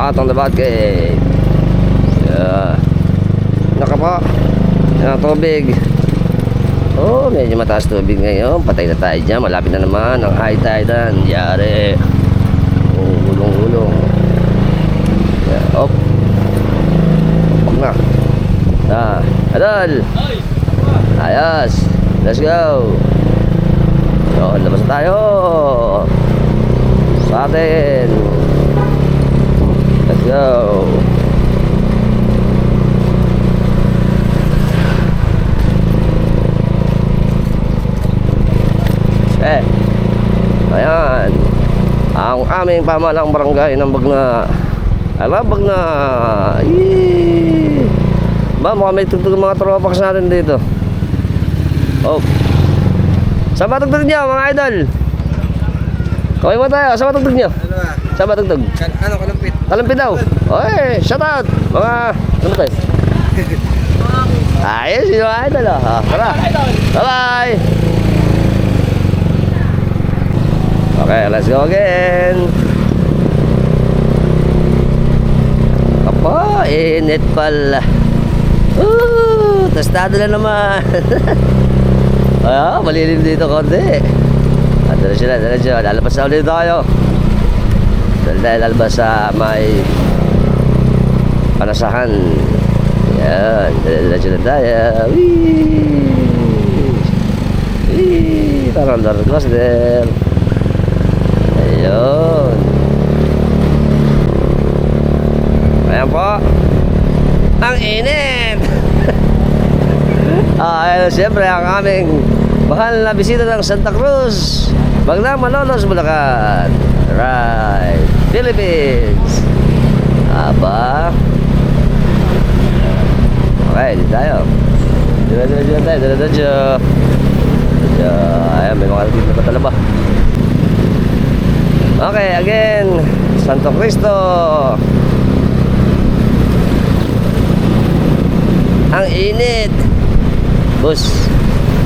out on the Batcave. Naka po, yan ang tubig. Oh, medyo mataas tubig ngayon. Patay na tayo dyan, malapit na naman ang high tide. Yari. Oh, gulong-gulong. Yeah, op. Op na. Adol. Ayos. Let's go. So, labas na tayo sa atin. Let's go. Ayan ang aming pamalang barangay ng Bagna. Bagna. Ba, mukhang may tugtog ng mga tropax natin dito. Oh, saan ba tugtog nyo mga idol? Kaway mo tayo, saan ba tugtog nyo? Saan ba tugtog? Ano, kalumpit? Kalumpit daw. Oy, shout out mga ano tayo? Ayos yung mga idol. Tara, bye bye. Okay, let's go again. Apa, init pala. Tostado na naman. Malilim dito konti. Dala sila. Lalabas na ulit tayo. Lalabas sa may panasahan. Yan, dala sila tayo. Wee! Parang daragos there. Ayun. Ayan po. Ang init. Ayun, siyempre ang aming mahal na bisita ng Santa Cruz, Bagna, Malolos, Bulacan. Right, Philippines. Aba. Okay, dito tayo. Diretso. Ayan, may mga dito na patalaba. Okay, again, Santo Cristo. Ang init. Bus,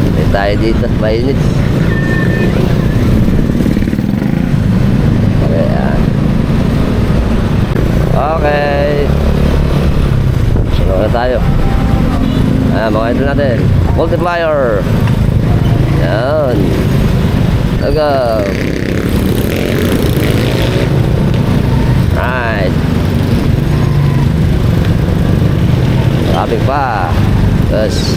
hindi tayo dito, mainit. Okay, yan. Okay. Sunod na tayo. Mga ito natin. Multiplier. Yan. Tagaw. Right. Traffic pa. Yes.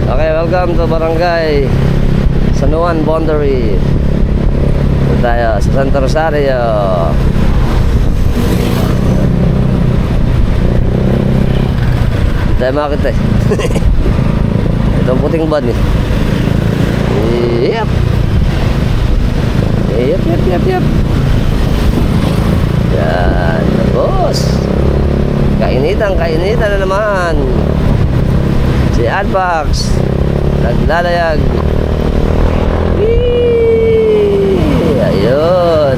Okay, welcome to Barangay San Juan Boundary. Ito tayo sa Santa Rosario. Ito tayo makita eh. Itong puting ban eh. Yep. Yep. Yan, boss. Kainitan na naman. Si Adbox naglalayag. Ayun.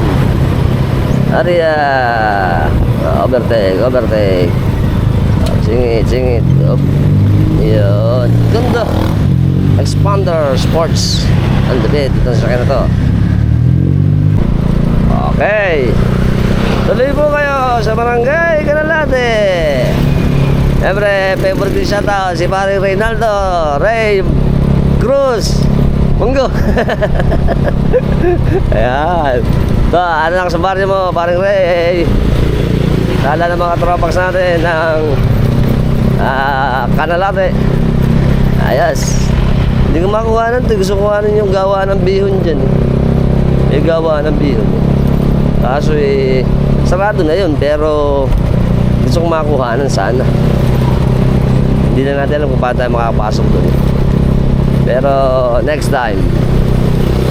Aria. Overtake. Singit. Ayun. Ganda. Expander Sports. Ang debit. Ito sa sakyan na to. Okay. Tuloy po kayo sa Barangay Canalate. Siyempre, favorite shoutout si paring Reynaldo Ray Cruz Munggo. Ayan. Ito, ano lang sa baryo mo, paring Ray. Sala ng mga tropax natin ng Canalate. Ayos. Hindi ko makuha nun. Gusto ko kuhanin yung gawa ng bihon dyan. Yung gawa ng bihon. Kaso sarado na yun, pero gusto kong makuhanan sana. Hindi na natin alam kung paano tayo makapasok doon. Pero next time.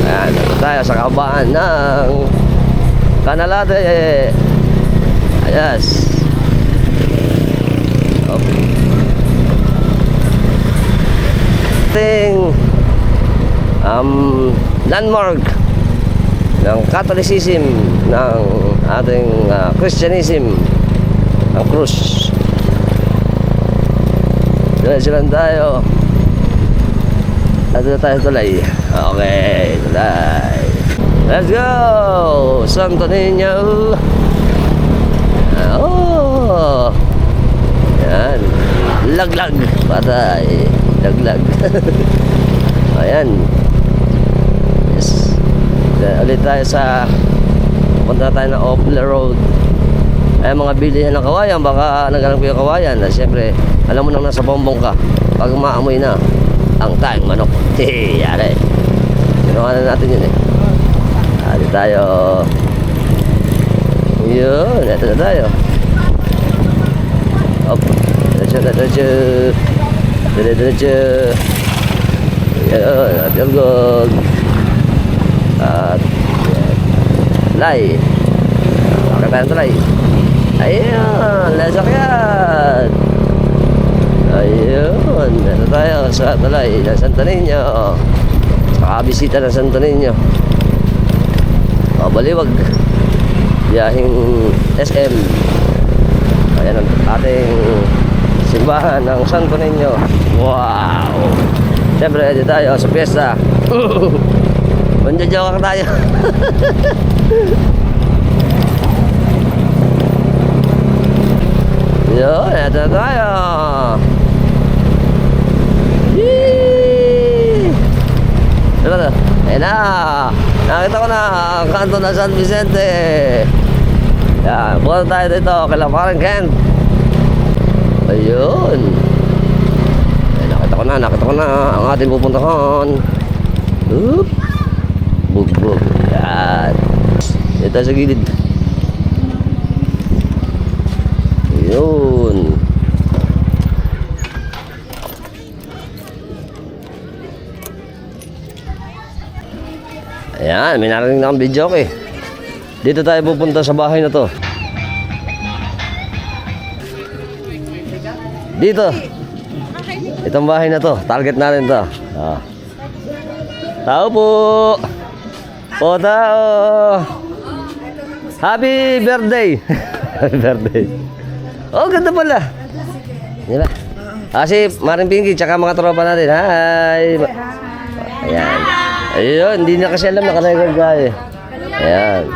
Ayan, tayo sa kabaan ng Canalate. Ayos. Ating landmark ng Catholicism, ng ating Christianism, ang krus. Diretso lang tayo. Dito tayo tulay. Okay, tulay. Let's go! Santo Niño! Oh! Yan. Laglag. Patay. Laglag. Ayan. Yes. Ulit tayo sa punta tayo na Opla Road. Ay mga bilihan ng kawayan, baka naghanap ko yung kawayan. Siyempre, alam mo nang nasa bombong ka pag maamoy na ang tayong manok. Yari. Ginawa na natin yun eh. Dito tayo. Yun, ito na tayo. Op. Diretso. Yun, at yung gog. At lay. Bakit tayong tulay? Ayun, lasakyan. Ayun, ito tayo sa tulay ng Santo Niño. Kakabisita ng Santo Niño. Baliwag. Biyahing SM. Ayan ang ating simbahan ng Santo Niño. Wow! Siyempre, dito tayo sa piyesta. Mandiyajawa ka tayo. Yun, eto na tayo. Yee! Ito na. Ayan na. Nakita ko na ang kanto ng San Vicente. Yan, buwan tayo dito kay Parang Kent. Ayun. Ayan, nakita ko na ang ating pupuntahan. Oop. Bug. Yan. Dito sa gilid. Ayun. Ayan, may narinig na akong video eh. Dito tayo pupunta sa bahay na to. Dito. Itong bahay na to. Target natin to. Tao po. O tao. Happy birthday. Happy birthday. Oh, ganda pala. Di ba? Si Maring Pinky, tsaka mga tropa natin. Hi. Ayan. Ayun, hindi na kasi alam, naka-record tayo. Ayan.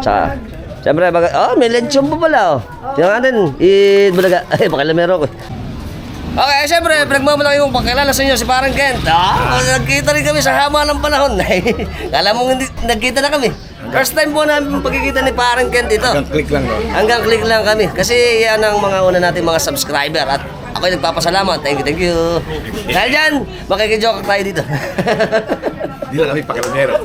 Tsaka, siyempre, may lechon pa pala, oh. Tingnan natin, bulaga. Ay, pakilamero ko. Okay, siyempre, pinagmamalaki yung pakilala sa inyo si Parang Kent. Nagkita rin kami sa haba ng panahon. Kala mo hindi, nagkita na kami. First time po namin pagkikita ni Parang Kent ito. Hanggang click lang, no? Hanggang click lang kami. Kasi yan ang mga una natin mga subscriber. At ako'y nagpapasalamat. Thank you. Dahil dyan, makikijoke tayo dito. Hindi lang kami pakilamero.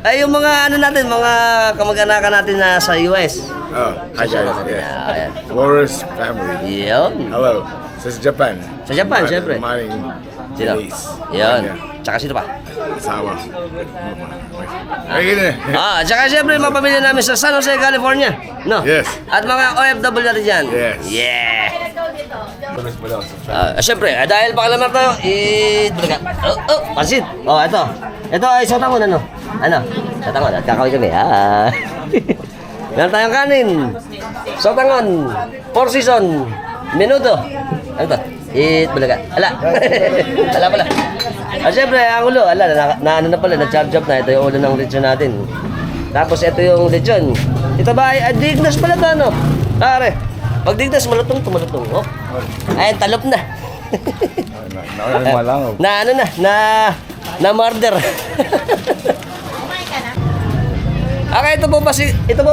Ay, yung mga ano natin, mga kamag-anakan natin na sa US. Hi guys, yeah. Ayan. Flores family. Yun. Hello. Sa Japan. Sa Japan, syempre. Maring Sino? Denise. Yun. Yeah. Tsaka sino pa? Asawa. Ay, gini. Tsaka syempre yung mga pamilya namin sa San Jose, California. No? Yes. At mga OFW natin dyan. Yes. Yeah. Syempre, dahil pakalamat tayo, pansit. Ito. Ito ay sotangon, ano? Sotangon, at kakawin kami. Meron tayong kanin. Sotangon. 4 season. Menudo. Ano to? Bulaga. Ala pala. Syempre, ang ulo. Ano na pala, na-chop-chop na. Ito yung ulo ng lechon natin. Tapos ito yung lechon. Ito ba ay dignas pala to, ano? Pare, pag dignas, malutong. Oh. Ay, talop na. Na murder. Okay, ito po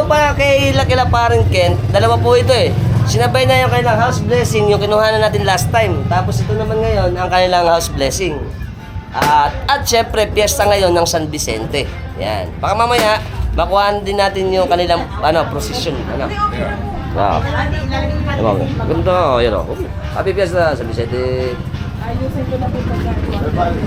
pa kay Lakila Parang Kent. Dalawa po ito eh. Sinabay na yung kanilang house blessing, yung kinuha na natin last time. Tapos ito naman ngayon, ang kanilang house blessing. At syempre, piyesta ngayon ng San Vicente. Yan. Baka mamaya, makuhaan din natin yung kanilang procession. Wow. Ganda, yun o. Happy piyesta, San Vicente. Ayusin ko na po pagkain.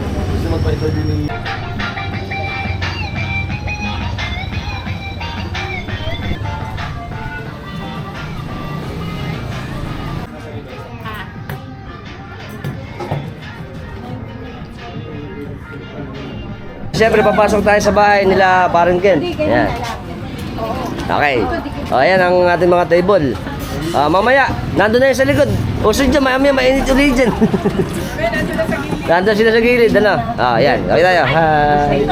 Siyempre, papasok tayo sa bahay nila Parang Kent. Yan. Okay. Ayan ang ating mga table. Mamaya, nandun na yun sa likod. Usod dyan, mamaya mainit ulit dyan. Nandun sila sa gilid, ano? Ayan. Okay tayo. Hi.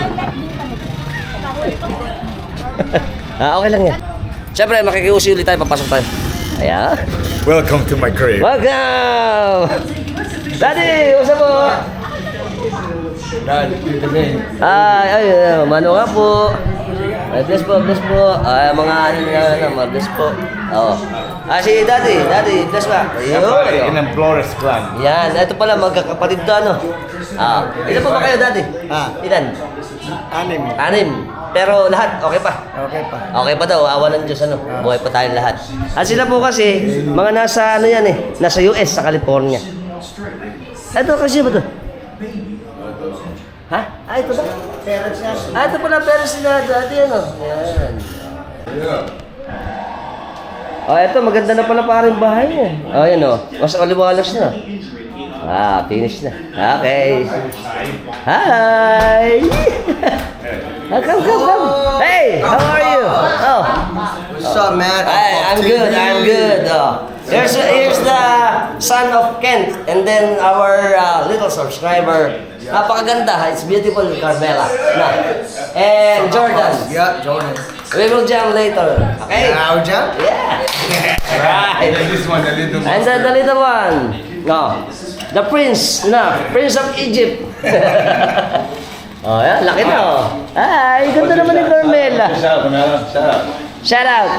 Okay lang yan. Siyempre, makikiusi ulit tayo, papasok tayo. Ayan. Welcome to my crib. Welcome! Daddy, usa po? Mano nga po. Ay, bless po, bless po. Ay, mga bless po. Oo. Si Daddy, bless ba? In a Flores clan. Yan, ito pala, magkakapatid to, ano? Ilan po ba kayo, Daddy? Ilan? 6. Pero lahat, okay pa? Okay pa daw, awa ng Diyos, ano? Buhay pa tayong lahat. At sila po kasi, mga nasa, ano yan eh, nasa US, sa California. Ito, kasi ba to? Ha? Ito ba? Parents niya. Ito pala, parents nila, Daddy, ano? Yan. Ito, maganda na pala parang bahay niya. Yan o. Mas aliwalas na. Finish na. Okay. Hi! Come. Hey, how are you? Oh. What's up, man? Hi, I'm good. Here's the son of Kent, and then our little subscriber. Napakaganda. It's beautiful, Carmela. And Jordan. Yeah, Jordan. We will jam later. Okay? Now, jump? Yeah. Right. This one, the little And then the little one. No. The prince. Prince of Egypt. Yan. Laki na, oh. Ay, ganda naman ni Carmela. Shout out.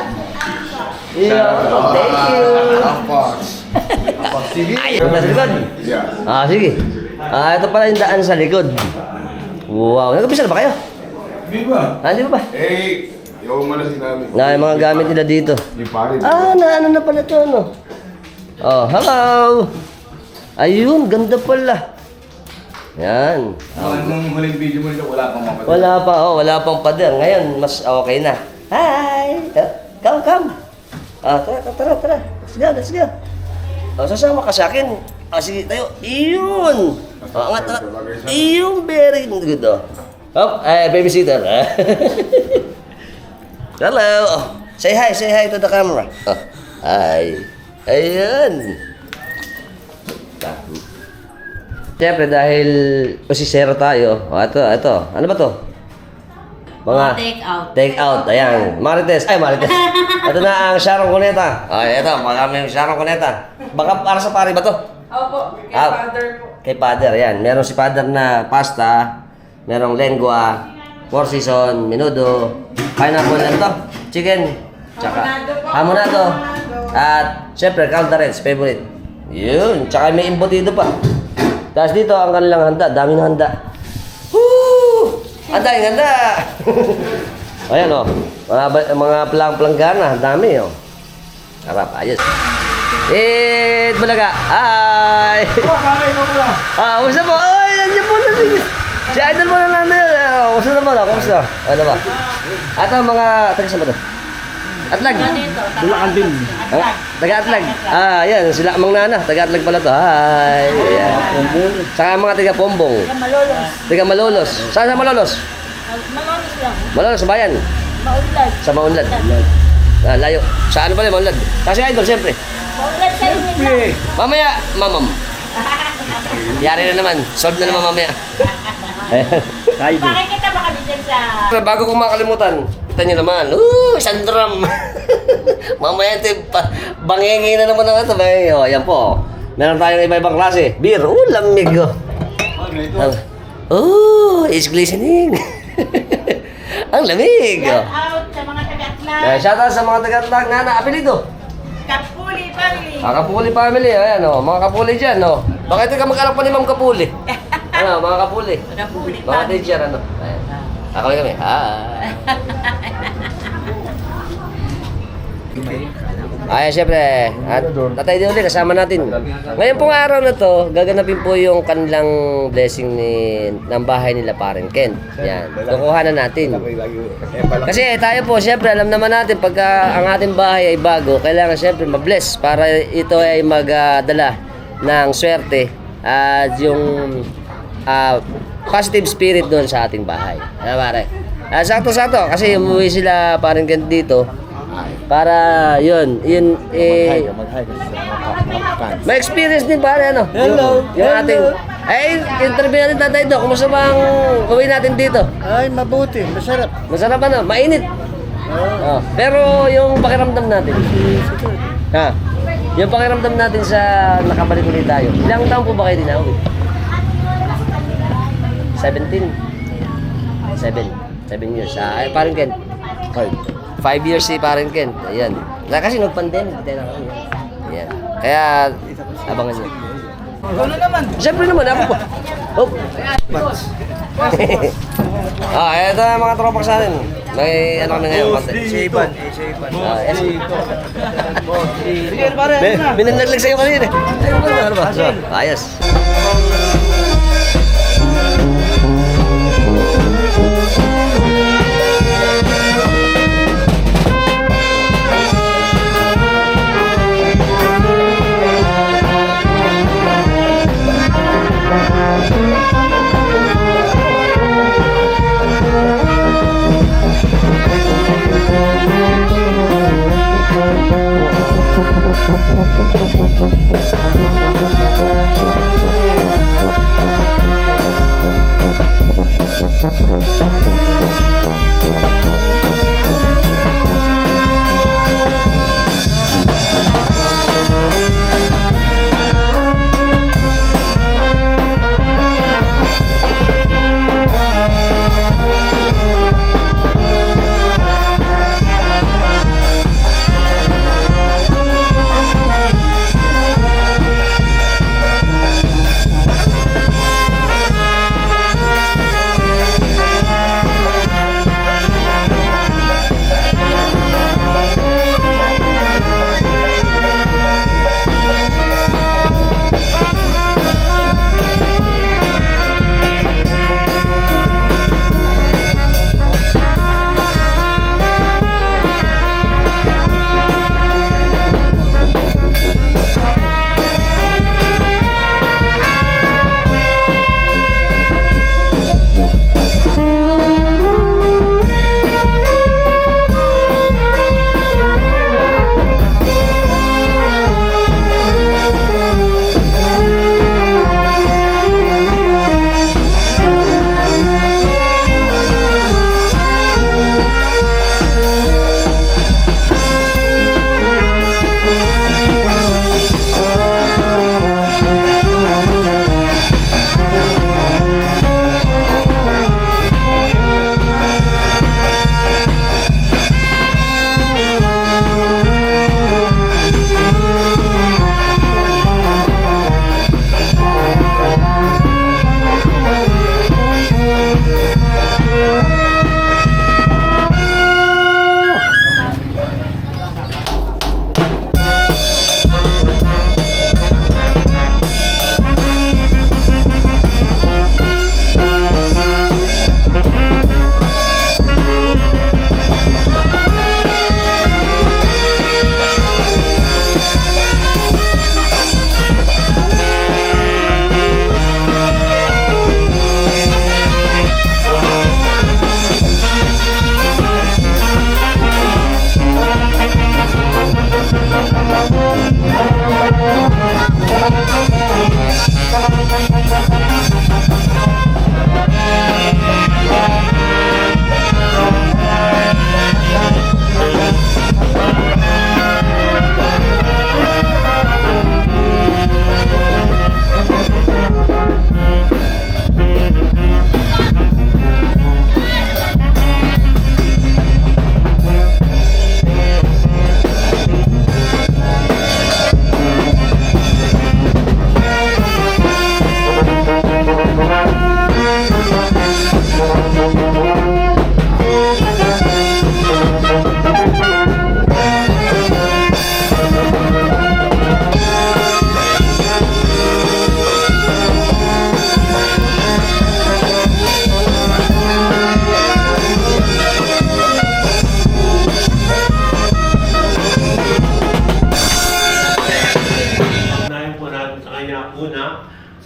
Thank you. Ay, ito sa likod. Yeah. Sige. Ito pala yung daan sa likod. Wow. Nag-umpisa na ba kayo? Di ba? Di ba ba? Yung malas namin. Yung mga gamit nila dito. Yung pare. Ano na pala ito, ano? Hello. Ayun, ganda pala. Yan. Nung huling video mo nito, wala pang mapatid. Wala pang pader. Ngayon, mas okay na. Hi! Come. Tara. Let's go. Sasama ka sa akin. Sige, tayo. Iyon! Angat. Iyon, very good. Babysitter. Hello. Say hi to the camera. Hi. Ayan. Siyempre dahil pasisero tayo. Ito. Ano ba to? Mga take out. Ayan. Marites. Ito na ang Sharon Cuneta. Ito. Maraming Sharon Cuneta. Baka para sa pare ba to? Opo, kay father po. Kay father. Ayan. Meron si father na pasta. Merong lengua. 4 season. Menudo. Pineapple ano to? Chicken. Tsaka hamonado. At siyempre calderets. Favorite. Yun. Tsaka may embutido pa. Tapos dito ang kanilang handa, daming handa. Woo! Handa! Ayan o, mga planggana, dami o. Harap, ayos. Balaga, hi! Kumusta po? Ay, nandiyan po na sige. Si Idol mo na namin. Kumusta naman o, kumusta? Ano ba? At ang mga, taga saan ba ito? Atlag. Bulacan din. Taga-Atlag. Yan. Sila amang nana. Taga-Atlag pala to. Hi. Ayan. Saka mga taga-Pombong. Taga-Malolos. Saan sa Malolos? Malolos lang. Malolos sa bayan. Maunlad. Sa Maunlad. Layo. Saan pala Maunlad? Kasi Idol, siyempre. Maunlad sa inyo. Mamaya, mamam. Yari na naman. Solve na naman mamaya. Ayan. Pakikita ba kami dyan sa... Bago kong makalimutan, kita nyo naman, isang drum. Mamaya ito, bangingi na naman ang ito. Ayan po. Meron tayong iba-ibang klase. Beer, lamig. It's glistening. Ang lamig. Shout out sa mga taga-Atlas. Shout out sa mga taga-Atlag na apelido. Kapuli family. Kapuli family, ayan o. Mga Kapuli dyan, o. Bakit ka mag-alak pa ni Ma'am Kapuli? Mga Kapuli. Kapuli Mga family. teacher, ano. Ayan. Kami. Hi. Ay, syempre. At Tatay Dioli, kasama natin. Ngayon pong araw na to, gaganapin po yung kanilang blessing ng bahay nila Pareng Kent. Yan. Kukuha na natin. Kasi tayo po, syempre, alam naman natin, pagka ang ating bahay ay bago, kailangan syempre mabless para ito ay magdala ng swerte at yung positive spirit doon sa ating bahay. Ano pare? Sakto-sakto kasi umuwi sila Pareng Kent dito para yun may experience din pare ano. Yung ating interview natin Tatay Do, kumusta ba ang uwi natin dito? Ay, mabuti. Masarap. Masarap ano? Mainit. Oh, pero yung pakiramdam natin. Ha? Yung pakiramdam natin sa nakabalik ulit tayo. Ilang taon po ba kayo dinawit? 17. 7 years. Parang Ken. 5 years si Parang Ken. Ayan. Kasi nag-pandemic. Tayo na kami. Ayan. Kaya, abangan niyo. Ikaw na naman. Siyempre naman, ako po. Oh. Ito na mga tropak sa atin. May ano kami ngayon. Shaban. Sige, pare. Binanaglag sa'yo kanina. Ano ba? Ayos.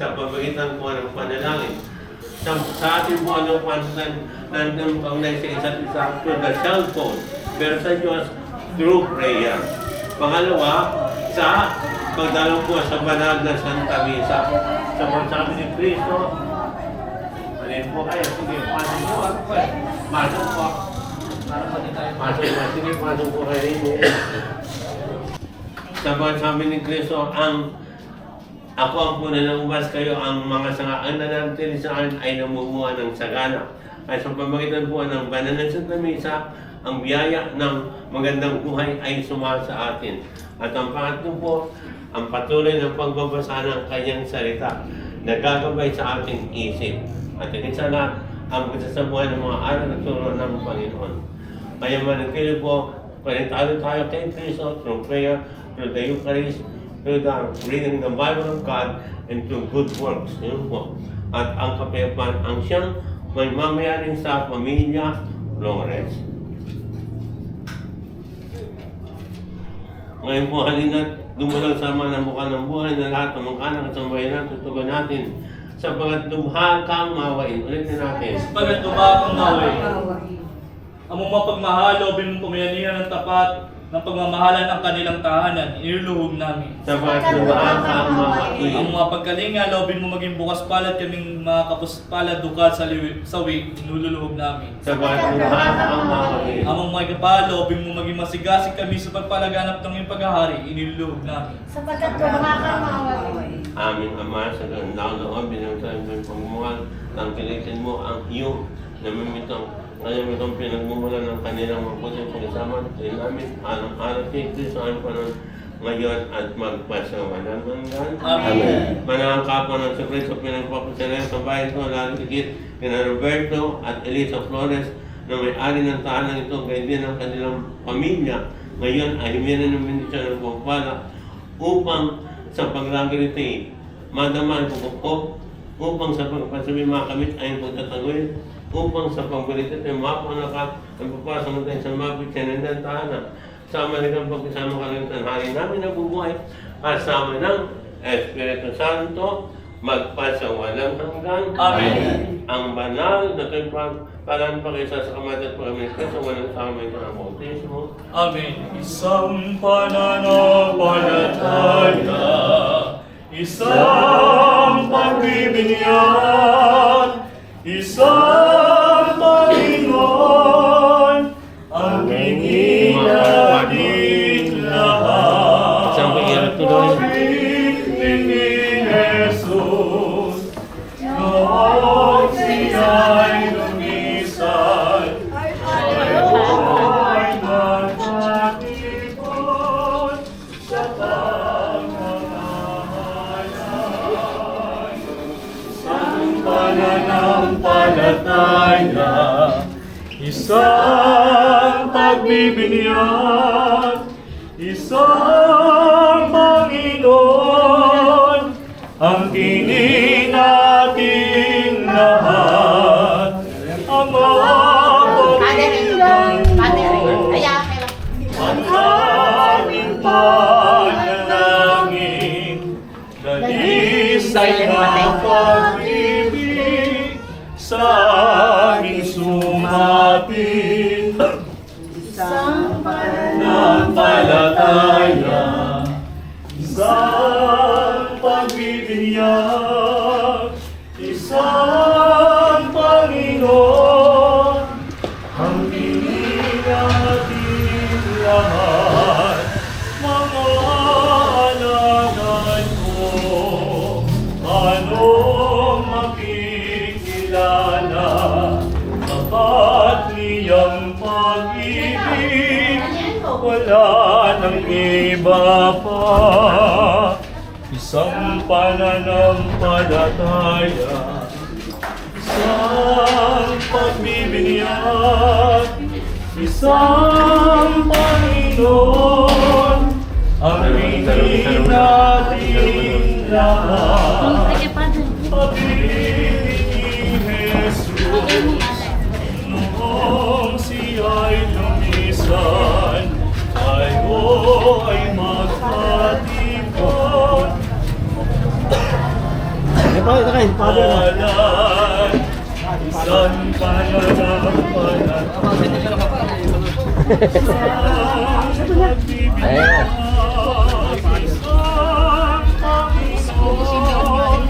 sa pamagitan po ng panalangin. Sa ating po anong nandang paunay sa isa't isa through the cellphone, pero sa Diyos through prayer. Pangalawa, sa pagdalo po sa banal na Santa Misa. Sa pagsabi ni Cristo, alin po kayo, sige, pasok po. Masok po. Pasok na, sige, pasok po kayo rin. Sabi ni Kristo, ako ang punan ng ubas, kayo ang mga sanga. Ang nananatili sa akin ay namumuha ng sagana. Ay sa pamagitan po ng banal ng Santa Misa, ang biyaya ng magandang buhay ay sumasa sa atin. At ang pangatlo po, ang patuloy ng pagbabasa ng kanyang salita, nagagabay sa ating isip. At higit sa lahat, ang pagsasabuhay ng mga aral at turo ng Panginoon. Kaya manatili po, panitalo tayo kay Kristo through prayer, through the Eucharist, through the reading the Bible of God, and through good works. Yun po. At ang kapayapaan, ang siyang may mamayaring sa pamilya Flores. Ngayon po, halina dumulog sama ng buka ng buhay na lahat ng mga anak at sambayanan, tutugan natin sapagat lumha kang mawain. Ulitin natin. Sapagat lumha kang mawain. Among mapagmahal, loobin mong pumayanihan ng tapat ng pagmamahalan ng kanilang tahanan, iniluluhog namin. Sapagat lumha kang mawain. Ang mga pagkalinga, loobin mo maging bukas palad kaming mga kapuspalad dukat sa sawi, inululuhog namin. Sapagat lumha kang mawain. Among mga kapal, loobin mo maging masigasig kami sa pagpalaganap ng iyong paghahari, iniluluhog namin. Sapagkat kumakawain. Aming Ama, sa gandang loob, binagsahin mo yung pagmumuhal, tangkilitin mo ang iyong namimitong ngayon itong pinagmumulan ng kanilang mabuting pag-isama sa namin, alang-alang kay Kristo ang panon ngayon at magpasawalan hanggan. Amen. Manahang kapwa ng sa Kristo pinagpapasalan sa bayan ko, lalo higit kina Roberto at Elisa Flores na may-ari ng tahanan ito, gayon din ang kanilang pamilya. Ngayon ay humirin ng bendisyon ng pagpala upang sa paglagritay, madama ang pagkukop, upang sa pagpasabi mga kamit ay pagtatagawin, upang sa pagbulitit ay mapanakat ang papasang tayo sa mapit siya ng tahanan. Sama nilang pagkasama ka ng tanghali namin na bubuhay, kasama ng Espiritu Santo, magpasawalang hanggan. Amen. Ang banal na kayo palan pa kayo sa kamat at pagkamis sa walang sama ito ng bautismo. Amen. Isang pananampalataya, isang pagbibigyan, isang Panginoon, ang hingin natin lahat. Isang pag-iarap tuloy. Pag-ibig ni Jesus, noon siya'y lumisan, ay magpatipon sa pagmamahalan. Isang pananampalataya, isang pagbibigyan, isang Panginoon, ang kini nating lahat, ang ang aming panalangin, dalisay na pag-ibig sa aming sumatin. Nampalataya, isang pagbibigyan, isang Panginoon, ang piling natin lahat, mga alagad ko, anong makikilala, tapat niyang pag-ibig, wala nang iba pa. Isang pananampalataya, isang pagbibigyan, isang Panginoon, ang hingin natin lahat. Pag-ibig ni Jesus, noong siya'y lumisan, tayo ay magpatipon. Palan, isang pananampalataya, isang pagbibigyan, isang Panginoon,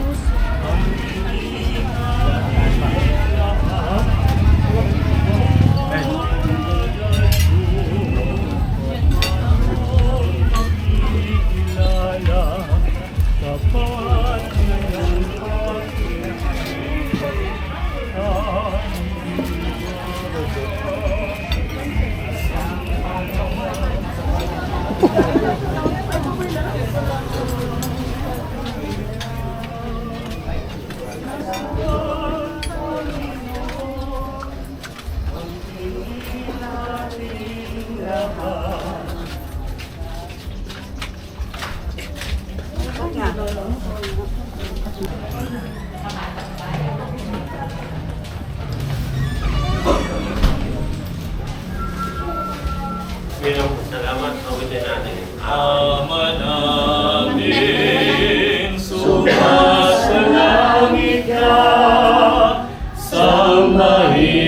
ang hingin natin lahat. Bilang salamat, awitin natin. Ama namin, sumasalangit ka, sambahin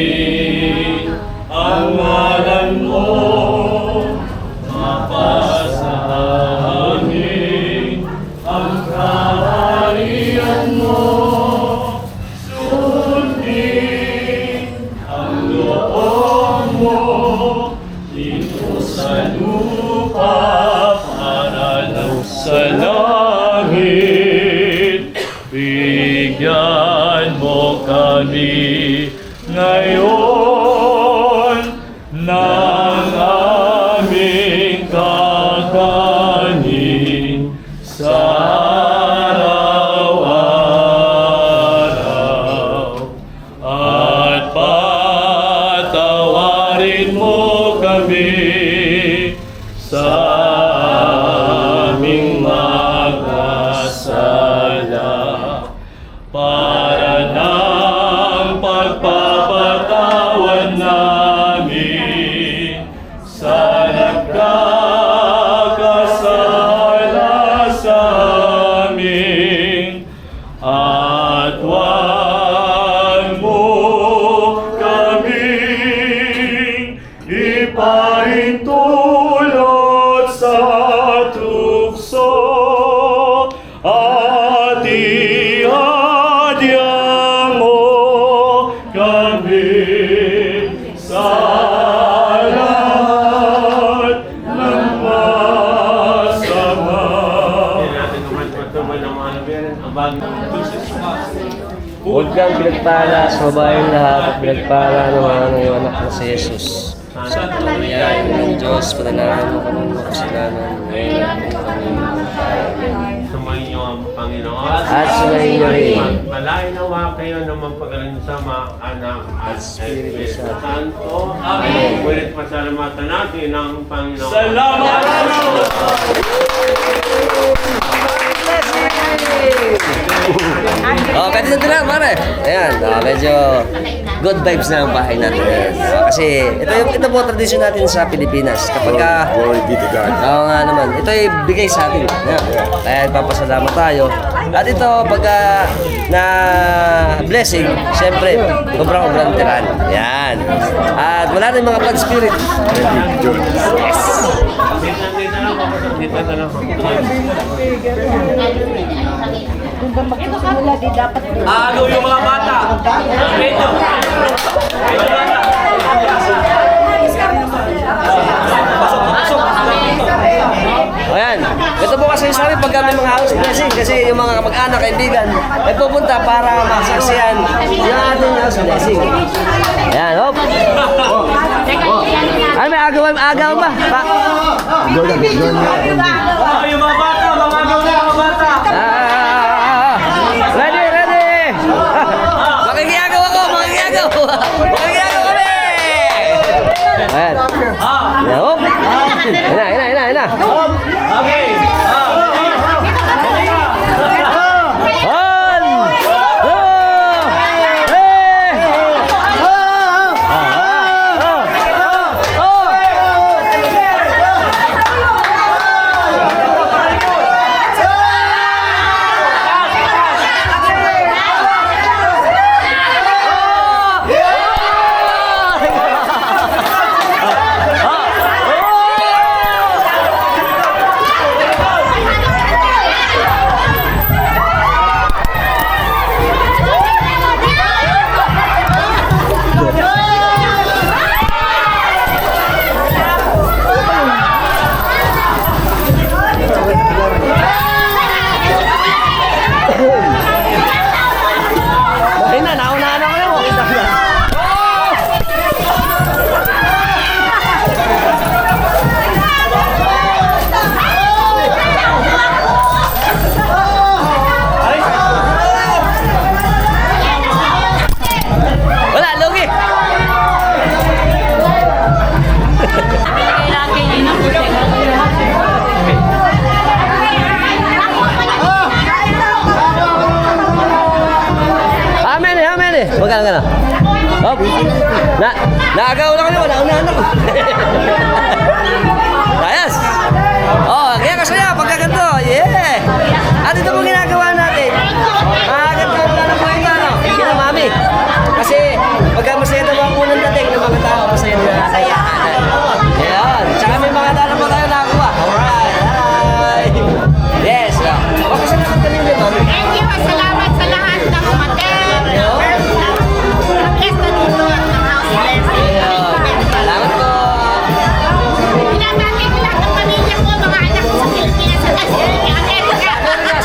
ang ngalan mo, mapasa amin ang kaharian mo, sundin ang loob mo, dito sa lupa para lang sa langit. Bigyan mo kami ngayon ng aming kakanin sa araw-araw. At patawarin mo kami sa aming magkasala, para ng pagpapatawan namin sa nagkakasala sa amin. At huwag mo kaming ipahintulot sa tukso, at ihadya mo kami sa lahat ng masama. Hindi natin naman patuloy ng mga nabirin. Ang bagay. Huwag kang pinagpala sa babayang lahat at pinagpala ng mga ngayon anak na si Jesus. Ayan, ng Diyos, panalangin mo kami mga kasalanan. Sumayin niyo ang Panginoon. At sumayin niyo rin. Magpalain nawa kayo ng magpagaling sama, Anak at Espiritu Santo. Amen. Ngunit pasalamatan natin ang Panginoon. Salamat! Oh, pwede na tira, pare. Ayan, medyo good vibes na ang bahay natin. Kasi ito po tradisyon natin sa Pilipinas. Kapag Glory be to God. oo nga naman, ito ay bigay sa atin. Ayan. Kaya papasalamat tayo. At ito, pagka na blessing, syempre, sobrang tiran. Ayan. At wala rin mga bad spirit. Yes. Dito na lang ako. Dito na lang ako. Ito simula di dapat. Ano yung mga bata? Ito. Ito bata. Ayan. Ito po kasi sa amin pagka may mga house blessing kasi yung mga kamag-anak, kaibigan ay pupunta para masaksihan yung ating house blessing. Ayan, hop. Ay, may agaw ba? Yung mga bata, mga bata. Ready, ready! Makikiyagaw ako, makikiyagaw! Makikiyagaw kami! Ayan. Ayan, hop! Ina. Okay. One! Two! Three! Naagaw na kayo, naunahan ako. Ayos! Oh, kaya kasaya, pagkaganto. Yeah! At ito po ginagawa natin. Ganto ang plano po ito, ano? Hindi na, mami. Kasi, pagka masaya daw ang unang dating ng mga tao, masaya na. Ayan. Tsaka may mga dala po tayo nakakuha. Alright! Yes! Pakasalamat ka nila, mami. Thank you. Salamat sa lahat ng umaten. Yes, nandito ang house blessing. Salamat po. Pinabati ko lahat ng pamilya ko, mga anak ko sa Pilipinas at Amerika.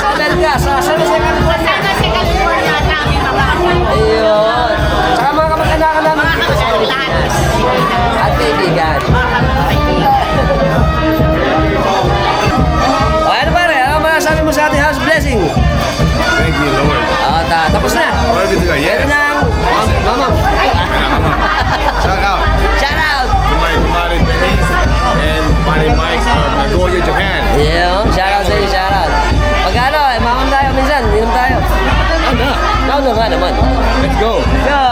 Sa San Jose, California. Sa San Jose, California, ang aming mga anak. Ayun. Tsaka mga kamag-anakan namin. Mga kamag-anak lahat. At kaibigan. O, ano pare? Ano masasabi mo sa ating house blessing? Thank you, Lord. Tapos na. Ready to go, yes. Meron ng mamam. Shout out Shout out! to my kumare Denise and Manny Mike from Nagoya, Japan. Yeah, shout out sa iyo, shout out. Pag ano, mamam tayo minsan, inom tayo. Ano nga naman. Let's go. Go!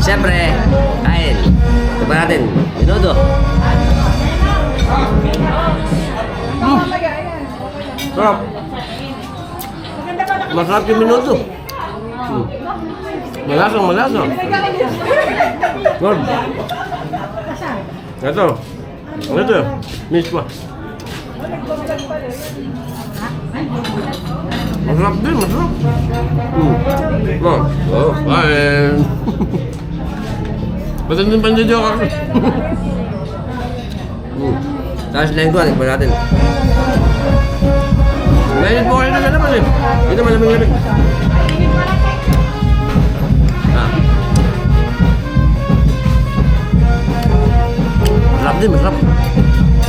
Siyempre, kain. Ito pa natin. Minuto. Sarap. Masarap yung minuto. Malasang, malasang. Lord. Ito. Ito. Miss pa. Masarap din, masarap. Oh, kain. Ba't hindi pa nandito ako? Tapos lengguan, ikman natin. Ngayon po kayo na naman eh. Dito malamig-lamig. Masarap din, masarap.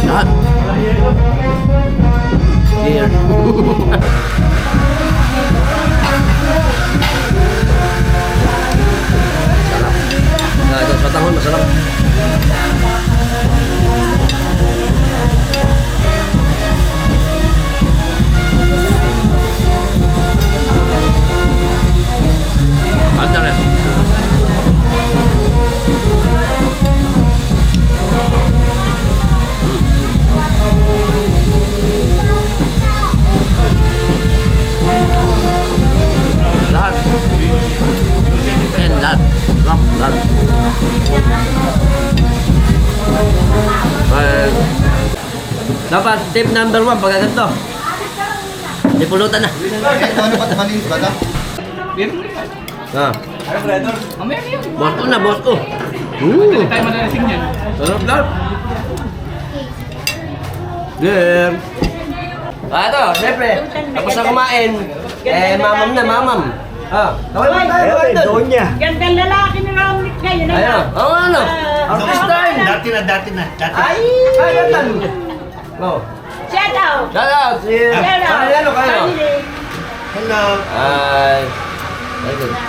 Lahat. Cheers. Ito sa tangon, masarap. Sarap. Dapat tip number 1 pag ganito. Di pulutan na. Ano ba malinis ba ito? Ah. Mamaya na yun. Boss ko na, boss ko. Tayo madalasing yan. Sarap lang. Good. Ito, siyempre. Tapos na kumain. Mamam na, mamam. Kawal mo tayo, doon niya. Gandang lalaki ni Romnick ngayon. Ayun. Oo, ano? Artista yun. Dati na. Ay, gatan. Oh. Shout out! Shout out. Shout out! Ano kayo? Hello. Ay.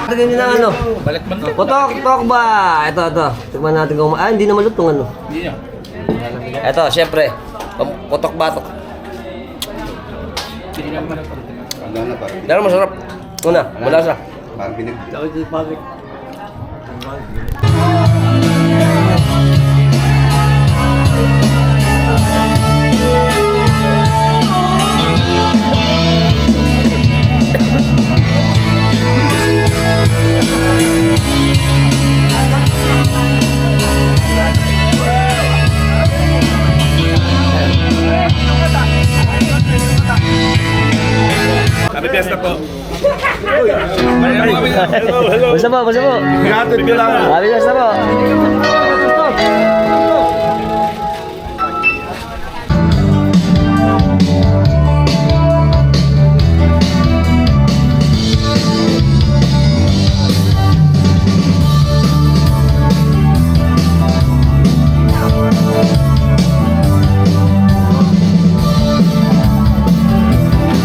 Lagyan nyo ng ano? Balik man to. Putok ba? Ito. Tignan natin kung... hindi na malutong ano. Hindi niya. Ito, siyempre. Putok-batok. Hindi niya man ito. Wala na pa. Pero masarap. Una, malasa. Parang binig. Happy Fiesta po. Basta po. Gatid ko lang. Happy Fiesta po.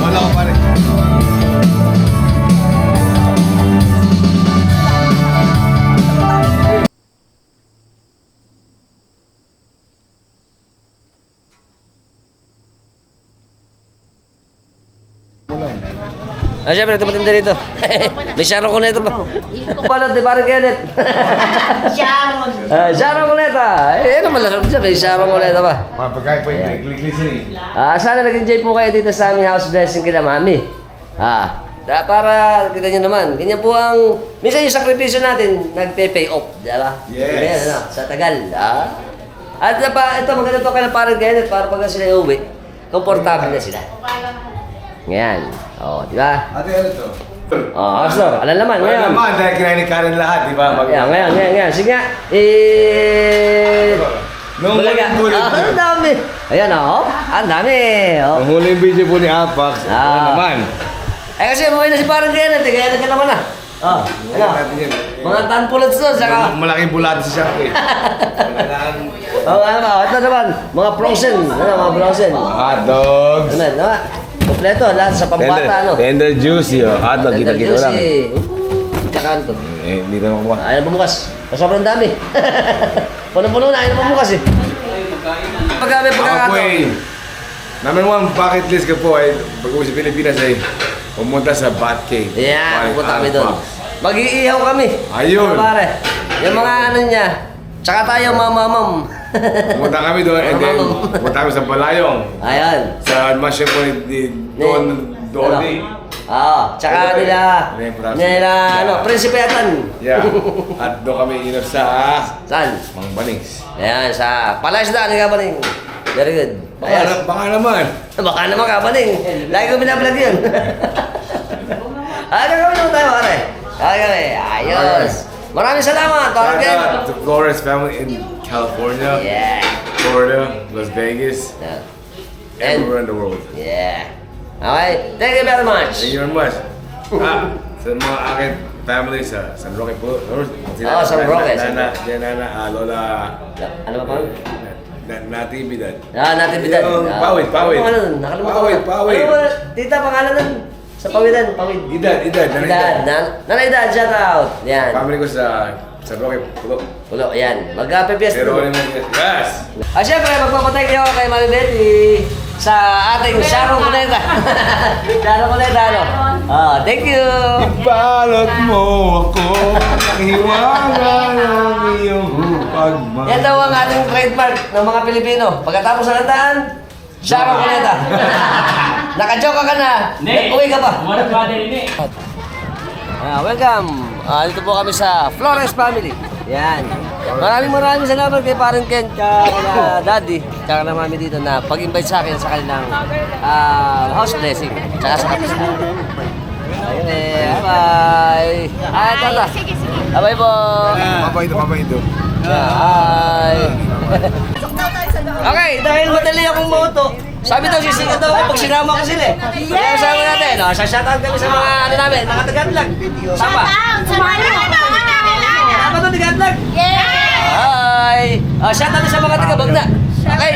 Wala ko pare. Siyempre, ito matanda dito. May Sharon Cuneta pa. Balot, di parang Kenneth. Sharon! Sharon Cuneta. Ano malasap siya, may Sharon Cuneta pa. Mga pagkain po yung nagliglis Sana nag-enjoy po kayo dito sa aming house blessing kila Mami. Para kita nyo naman, ganyan po ang, minsan yung sakripisyo natin, nagpe-pay off, di ba? Yes. Ganyan, ano, sa tagal, At ito, maganda to kay parang Kenneth, para pag sila uwi, komportable na sila. Ngayon, di ba? Ate, ano to? Astor, alam naman, Wala ngayon. naman, dahil kinain Karen lahat, di ba? Ngayon. Sige nga, Nung Bulaga. huling Ang dami. Ayan, ang dami. Nung huling video po ni Apax, ano naman? Kasi umuwi na si parang Kenneth, kaya ka naman na. Ano? Natin yun. Mga tanpulats doon, saka... Malaking bulado si Shaq eh. Ito naman, mga frozen. Mga frozen. Hot dogs. Ano? Kompleto, lahat sa pambata, Tender juicy, oh. Hot dog, kita-kita lang. Tsaka ano to? Hindi na makuha. Ayaw na bumukas. Sobrang dami. Puno-puno na, ayaw na bumukas eh. Pagkami, Ako po pagkakato. number 1 bucket list ko po ay pag-uwi sa Pilipinas ay pumunta sa Bat Cave. Yeah, pupunta kami doon. Mag-iihaw kami. Ayun. Ano, pare? Yung mga ano niya. Tsaka tayo mamamam. Pumunta kami doon and then pumunta kami sa Balayong. Ayan. Sa masya po ni Don Dolly. Tsaka nila, Prinsipatan. Yeah. At doon kami inap sa Saan? Mang Banings. Ayan, sa Palaisdaan, Kapaning. Very good. Ayos. Baka naman. Baka naman Kapaning. Lagi ko binablog yun. Gagawin naman tayo, pare. Gagawin. Ayos. Maraming salamat, Shout Torgen. out to Flores family in California, Yeah. Florida, Las Vegas, Yeah. everywhere in the world. Yeah. Okay, thank you very much. Thank you very much. Sa mga aking family sa San Roque po. San Roque. Lola Ano ba pa? Natividad. Natividad. Yung Pawid. Ano, nakalimutan ko. Pawid. Ano ba, tita, pangalan nun? Sa Pawidan, Pawid. Idad. Nanay-dad, shout out. Yan. Family ko sa San Roque, Pulo. Pulo, yan. Mag-pepiest Pero dun. yes! Siyempre, magpapatay kayo kay Mami Betty sa ating Sharon Cuneta. Sharon Cuneta, ano? Thank you. Ipalot mo ako, hiwala ng iyong pagmamahal. Yan daw ang ating trademark ng mga Pilipino. Pagkatapos ng landaan, Sharon Cuneta. Naka-joke ka na. Uwi ka pa. What about it? Welcome. Dito po kami sa Flores family. Yan. Maraming salamat kay Parang Ken, tsaka kay Daddy, tsaka na mami dito na pag-invite sa akin sa kanilang house blessing. Tsaka sa kapis. Ayun eh. Bye. Ay, tata. Sige, sige. Bye po. Mabait ito. Hi. Okay, dahil madali akong moto, sabi daw sisikat daw ako pag sinama ko sila eh. Kaya kasama natin, shoutout kami sa mga ano namin, mga taga-vlog. Sama. Apa to taga-vlog? Hi. Shoutout sa mga taga-bagna. Okay.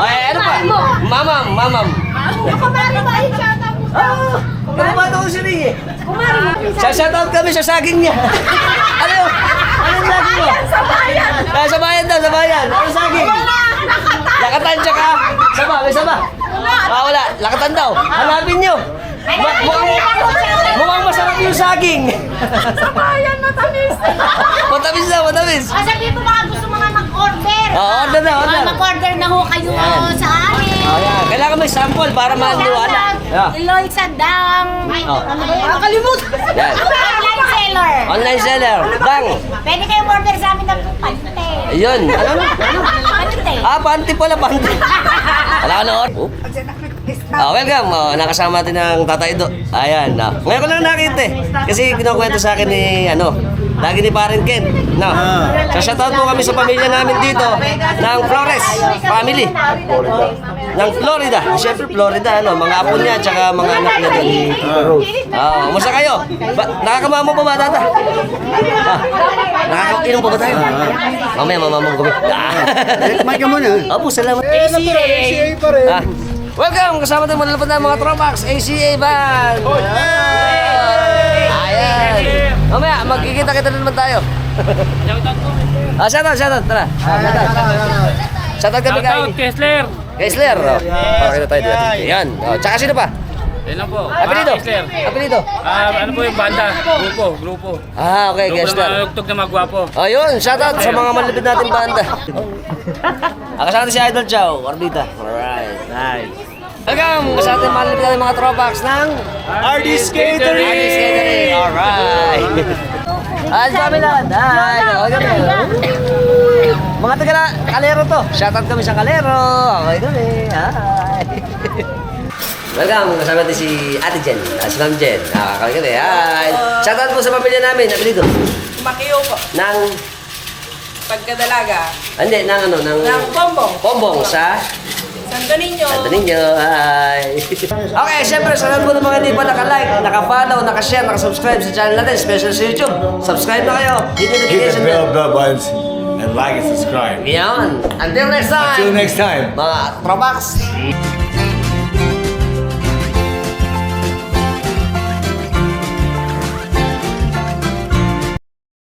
Ay, ano pa? Mamam. Ano ba ito ko si Ring eh? Shoutout kami sa saging niya. Ano? Anong saging mo? Sa bayan daw, sa bayan. Ano saging? Lakatan siya ka. Saba, may saba. Wala. Lakatan daw. Hanapin niyo. Mukhang masarap yung saging. Sa bayan, matamis. Matamis. Sabihin mo mga gusto mga mag-order. Order na. Mag-order na ho kayo sa amin. Ayan. Kailangan may sample para maliwanag. Lloyd Sandang. Ay, ano ba yun? Nakalimutan. Yan. Online seller. Online seller. Dang. Pwede kayong order sa amin ng pante. Ayun. Ano? Pante. Panty pala, panty. Wala ka na order. Welcome. Nakasama natin ang Tatay Do. Ayan. Ngayon ko lang nakita eh. Kasi kinukwento sa akin ni, lagi ni Parang Ken. Shoutout po kami sa pamilya namin dito ng Flores family. Ng Florida. Siyempre Florida, mga apo niya, tsaka mga anak niya doon. Kumusta kayo? Nakakamamo pa ba, Tata? Nakakainom pa ba tayo? Mamaya, mamamang kami. Kumain ka muna. Opo, salamat. ACA pa rin. Welcome! Kasama tayo malalapad na mga Tropax ACA Band! Ayan! Mamaya, magkikita-kita naman tayo. Shoutout, tara. Shoutout kami kay Kessler! Kessler. Pakita tayo dito. Yan. Tsaka sino pa? Yan lang po. Apelido? Kessler. Apelido? Ano po yung banda? Grupo. Okay, Grupo Kessler. na malugtog na magwapo. Ayun, shoutout sa mga malapit natin banda. Kasama natin si Idol Chow, Orbita. Alright, nice. Welcome! Kasama natin malapit natin mga Tropax ng RD's Catering! RD's Catering. Alright. Sa kami lahat. Mga taga Calero to. Shoutout kami sa Calero. Okay kami. Hi. Welcome. Kasama natin si Ate Jen. Si Ma'am Jen. Kami kami. Hi. Shoutout po sa pamilya namin. Apelido. Makiyo po. Nang... Pagkadalaga. Hindi, nang Ng Bombong. Pombong sa... Santo Niño. Santo Niño, hi! Okay, syempre, sa lahat po ng mga hindi pa naka-like, naka-follow, naka-share, naka-subscribe sa channel natin, special sa YouTube. Subscribe na kayo. Hit the Hit notification the bell bell. buttons and like and subscribe. Yan. Until next time. Until next time. Mga Tropax.